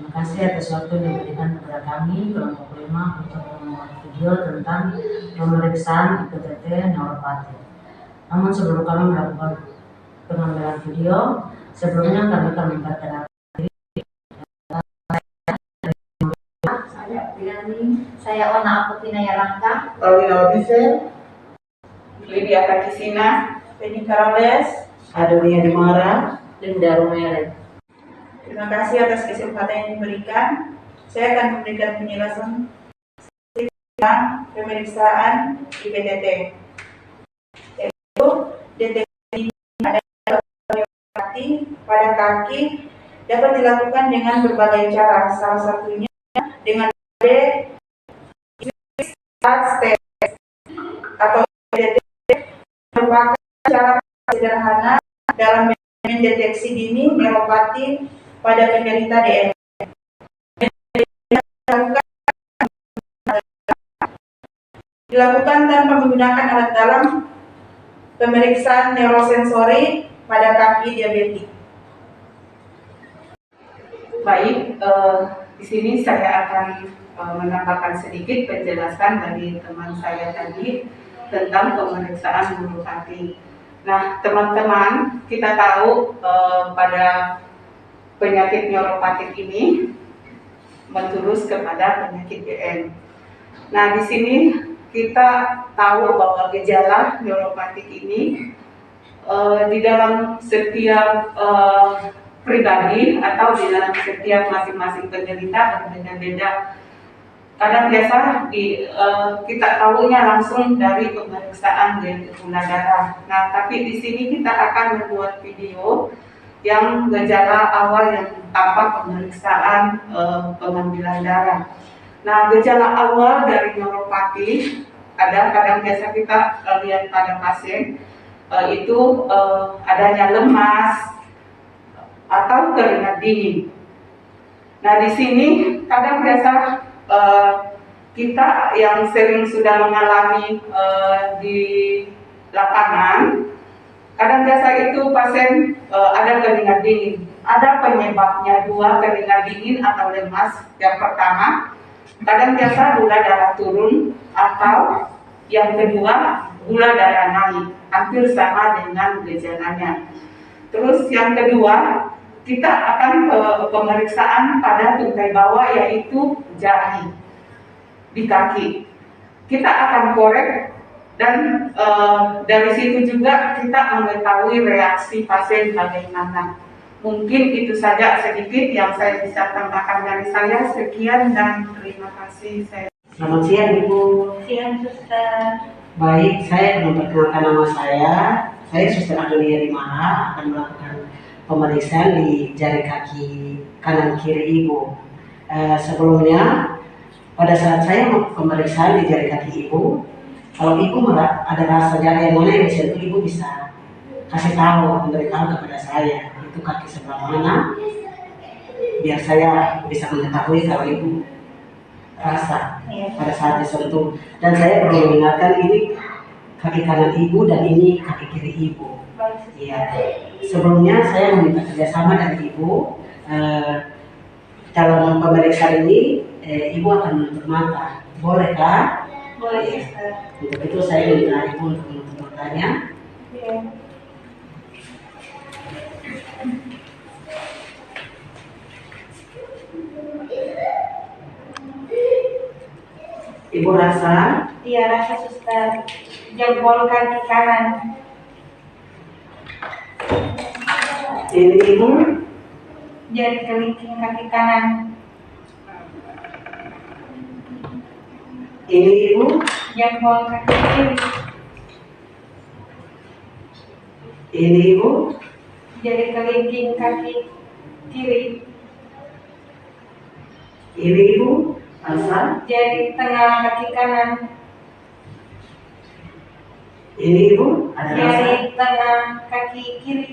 Terima kasih atas waktu yang diberikan kepada kami kelompok 5 untuk membuat video tentang pemeriksaan IPTT neuropati. Namun sebelum kami melakukan pengambilan video, sebelumnya kami akan memperkenalkan saya Ona Aputinaya Rangka, Paulina Odise, Lydia Kakisina, Penny Karales, Adonia Dimara, Linda Romere. Terima kasih atas kesempatan yang diberikan. Saya akan memberikan penjelasan tentang pemeriksaan IPTT. Yaitu deteksi adanya neuropati pada kaki dapat dilakukan dengan berbagai cara. Salah satunya dengan test atau IPTT merupakan cara sederhana dalam mendeteksi dini neuropati pada penderita DM. Dilakukan tanpa menggunakan alat dalam pemeriksaan neurosensori pada kaki diabetik. Baik, di sini saya akan menambahkan sedikit penjelasan dari teman saya tadi tentang pemeriksaan neuropati. Nah, teman-teman, kita tahu pada penyakit neuropatik ini menjurus kepada penyakit DM. Nah, di sini kita tahu bahwa gejala neuropatik ini di dalam setiap pribadi atau di dalam setiap masing-masing penderita berbeda-beda. Kadang biasa kita tahunya langsung dari pemeriksaan gula darah. Nah, tapi di sini kita akan membuat video yang gejala awal yang tanpa pemeriksaan pengambilan darah. Nah, gejala awal dari neuropati ada kadang biasa kita lihat pada pasien itu adanya lemas atau keringat dingin. Nah, di sini kadang biasa kita yang sering sudah mengalami di lapangan, kadang biasa itu pasien ada keringat dingin. Ada penyebabnya dua, keringat dingin atau lemas. Yang pertama, kadang biasa gula darah turun, atau yang kedua gula darah naik, hampir sama dengan gejalanya. Terus yang kedua, kita akan pemeriksaan pada tungkai bawah, yaitu jari di kaki. Kita akan korek dan dari situ juga kita mengetahui reaksi pasien bagaimana. Mungkin itu saja sedikit yang saya bisa tambahkan dari saya. Sekian dan terima kasih. Selamat siang Ibu. siang suster. Baik, saya memperkenalkan nama saya. Saya Suster Adonia Dimara akan melakukan pemeriksaan di jari kaki kanan kiri Ibu. Sebelumnya, pada saat saya pemeriksaan di jari kaki Ibu, kalau Ibu ada rasa jari yang mana yang disentuh, Ibu bisa kasih tahu, memberitahu kepada saya itu kaki sebelah mana, biar saya bisa mengetahui kalau Ibu rasa pada saat disentuh. Dan saya perlu mengingatkan ini kaki kanan Ibu dan ini kaki kiri Ibu. Iya. Sebelumnya saya meminta kerjasama dari Ibu dalam pemeriksaan ini. Ibu akan menutup mata, bolehkah? Boleh. Untuk itu saya minta Ibu untuk menutup matanya. Ibu rasa? Iya, rasa suster. Jempol kaki kanan. Ini Ibu? Jari kelingking kaki kanan. Ini Ibu? Jempol kaki kiri. Ini Ibu? Jari kelingking kaki kiri. Ini Ibu? Rasa? Jari tengah kaki kanan. Ini Ibu? Ada rasa? Jari tengah kaki kiri.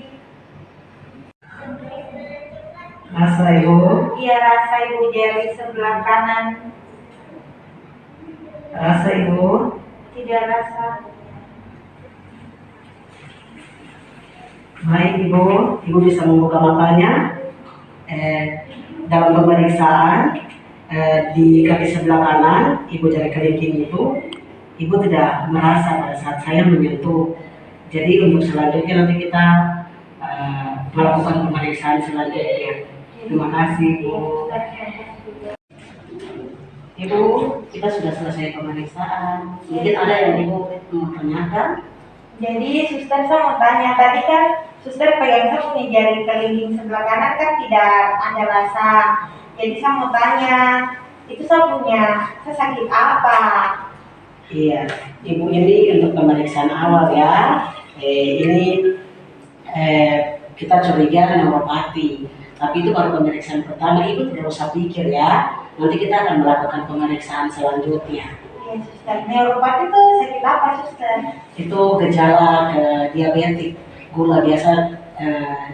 Rasa Ibu? Iya, rasa Ibu. Jari sebelah kanan. Rasa Ibu? Tidak rasa. Baik Ibu, Ibu bisa membuka matanya. dalam pemeriksaan di kaki sebelah kanan, ibu jari kelingking itu, ibu tidak merasa pada saat saya menyentuh. Jadi untuk selanjutnya nanti kita melakukan pemeriksaan selanjutnya. Terima kasih, Bu. Ibu, kita sudah selesai pemeriksaan. Mungkin ada yang Ibu mau tanyakan? Jadi suster saya mau tanya, tadi kan suster pegang saya punya jari kelingking sebelah kanan kan tidak ada rasa. Jadi saya mau tanya, itu saya sakit apa? Iya, Ibu ini untuk pemeriksaan awal ya. Ini kita curiga neuropati. Tapi itu baru pemeriksaan pertama, Ibu tidak usah pikir ya. Nanti kita akan melakukan pemeriksaan selanjutnya. Ya suster, neuropati itu sakit apa suster? Itu gejala diabetik, gula biasa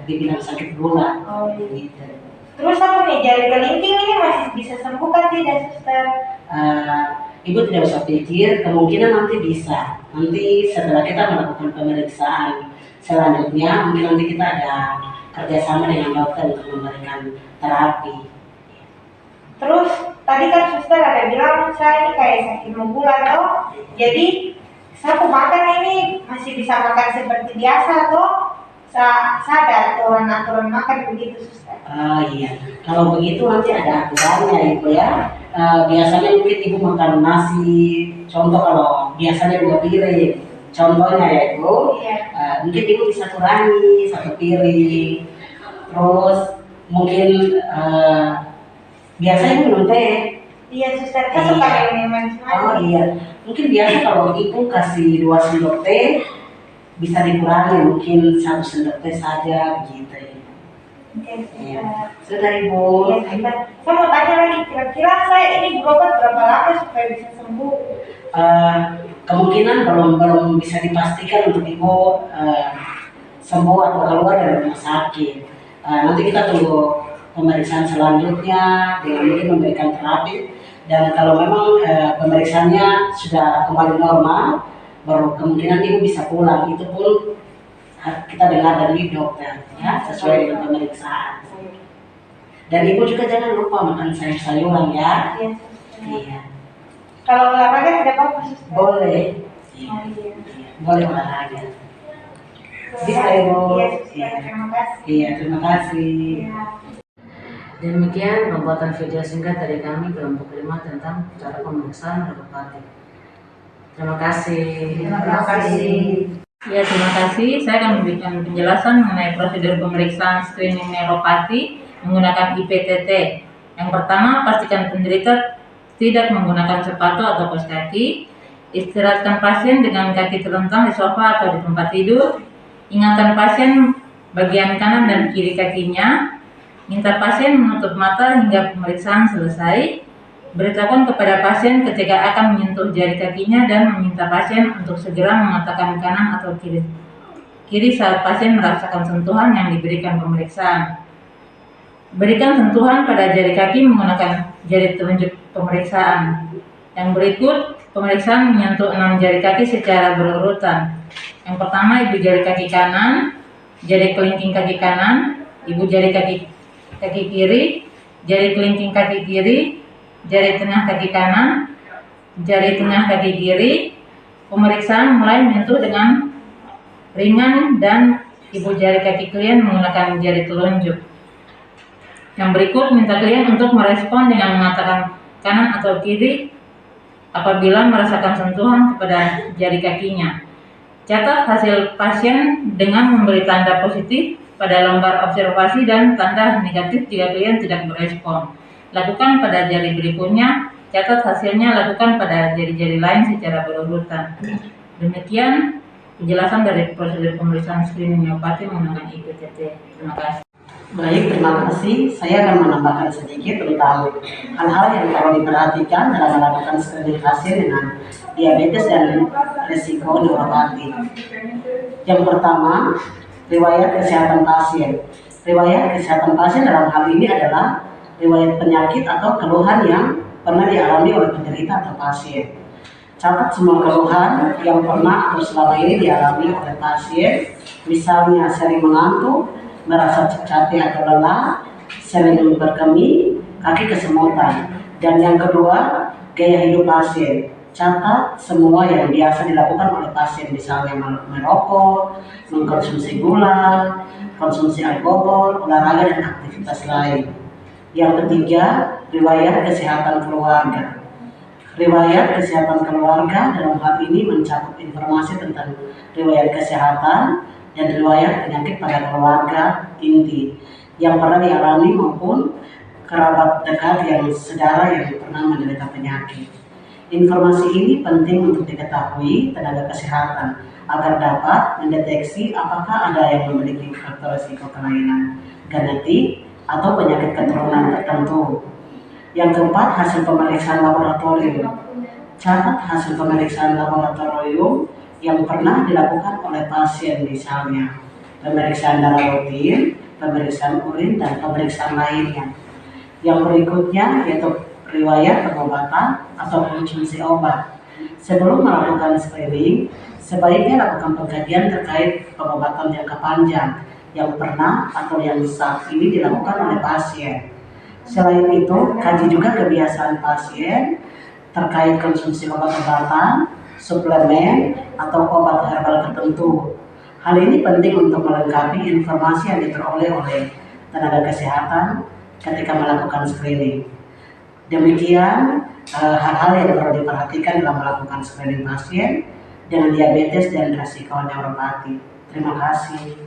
dibilang sakit gula. Oh, iya. Gitu. Terus saya punya jari kelingking ini masih bisa sembuh kan tidak suster? Ibu tidak usah pikir, kemungkinan nanti bisa. Nanti setelah kita melakukan pemeriksaan selanjutnya, mungkin nanti kita ada kerjasama dengan dokter untuk memberikan terapi. Terus tadi kan suster ada bilang saya ini kayak sakit gula toh. Jadi saya mau makan ini masih bisa makan seperti biasa toh. Saya ada aturan makan begitu suster. Iya, kalau begitu nanti ada aturannya Ibu ya. Biasanya mungkin Ibu makan nasi, contoh kalau biasanya 2 piring. Contohnya ya Ibu, Iya. mungkin Ibu bisa kurangi 1 piring. Terus mungkin biasanya minum teh. Iya suster, saya suka minuman Oh iya, mungkin biasa kalau Ibu kasih 2 sendok teh bisa dikurangi mungkin 1 sendok teh saja begitu. Oke, Iya. Sudah Iya, Ibu. suster. Saya mau tanya lagi, kira-kira saya ini berobat berapa lama supaya bisa sembuh? Kemungkinan belum bisa dipastikan untuk Ibu sembuh atau keluar dari rumah sakit. Nanti kita tunggu pemeriksaan selanjutnya dengan mungkin memberikan terapi, dan kalau memang pemeriksaannya sudah kembali normal, baru kemungkinan Ibu bisa pulang. Itu pun kita dengar dari dokter ya, sesuai dengan pemeriksaan. Dan Ibu juga jangan lupa makan sayur-sayuran ya. Iya, suster. Iya. Kalau olahraga tidak apa-apa suster? Boleh. Oh, iya. Boleh olahraga. Bisa Ibu. Iya, suster. Terima kasih. Iya, terima kasih. Iya. Demikian pembuatan video singkat dari kami kelompok 5 tentang cara pemeriksaan neuropati. Terima kasih. Terima kasih. Ya, terima kasih. Saya akan memberikan penjelasan mengenai prosedur pemeriksaan screening neuropati menggunakan IPTT. Yang pertama, pastikan penderita tidak menggunakan sepatu atau kaos kaki. Istirahatkan pasien dengan kaki terlentang di sofa atau di tempat tidur. Ingatkan pasien bagian kanan dan kiri kakinya. Minta pasien menutup mata hingga pemeriksaan selesai. Beritahukan kepada pasien ketika akan menyentuh jari kakinya dan meminta pasien untuk segera mengatakan kanan atau kiri saat pasien merasakan sentuhan yang diberikan pemeriksaan. Berikan sentuhan pada jari kaki menggunakan jari telunjuk pemeriksaan. Yang berikut, pemeriksaan menyentuh 6 jari kaki secara berurutan. Yang pertama, ibu jari kaki kanan, jari kelingking kaki kanan, ibu jari kaki kiri, jari kelingking kaki kiri, jari tengah kaki kanan, jari tengah kaki kiri. Pemeriksaan mulai menyentuh dengan ringan dan ibu jari kaki klien menggunakan jari telunjuk. Yang berikut, minta klien untuk merespon dengan mengatakan kanan atau kiri apabila merasakan sentuhan kepada jari kakinya. Catat hasil pasien dengan memberi tanda positif pada lembar observasi dan tanda negatif jika klien tidak merespon. Lakukan pada jari berikutnya, catat hasilnya, lakukan pada jari-jari lain secara berurutan. Demikian penjelasan dari prosedur pemeriksaan screening neuropati menggunakan IPTT. Terima kasih. Baik, terima kasih. Saya akan menambahkan sedikit tentang hal-hal yang perlu diperhatikan dalam melakukan screening pasien dengan diabetes dan risiko neuropati. Yang pertama, riwayat kesehatan pasien. Riwayat kesehatan pasien dalam hal ini adalah riwayat penyakit atau keluhan yang pernah dialami oleh penderita atau pasien. Catat semua keluhan yang pernah atau selama ini dialami oleh pasien, misalnya sering mengantuk, merasa capek atau lelah, sering berkemih, kaki kesemutan. Dan yang kedua, gaya hidup pasien. Catat semua yang biasa dilakukan oleh pasien, misalnya merokok, mengkonsumsi gula, konsumsi alkohol, olahraga, dan aktivitas lain. Yang ketiga, riwayat kesehatan keluarga. Riwayat kesehatan keluarga dalam hal ini mencakup informasi tentang riwayat kesehatan dan riwayat penyakit pada keluarga inti yang pernah dialami maupun kerabat dekat yang saudara yang pernah menderita penyakit. Informasi ini penting untuk diketahui tenaga kesehatan agar dapat mendeteksi apakah ada yang memiliki faktor risiko kelainan genetik atau penyakit keturunan tertentu. Yang keempat, hasil pemeriksaan laboratorium. Catat hasil pemeriksaan laboratorium yang pernah dilakukan oleh pasien, misalnya pemeriksaan darah rutin, pemeriksaan urin, dan pemeriksaan lainnya. Yang berikutnya yaitu riwayat pengobatan atau konsumsi obat. Sebelum melakukan screening, sebaiknya lakukan pengkajian terkait pengobatan jangka panjang yang pernah atau yang saat ini dilakukan oleh pasien. Selain itu, kaji juga kebiasaan pasien terkait konsumsi obat-obatan, suplemen, atau obat herbal tertentu. Hal ini penting untuk melengkapi informasi yang diperoleh oleh tenaga kesehatan ketika melakukan screening. Demikian hal-hal yang perlu diperhatikan dalam melakukan screening pasien dengan diabetes dan risiko neuropati. Terima kasih.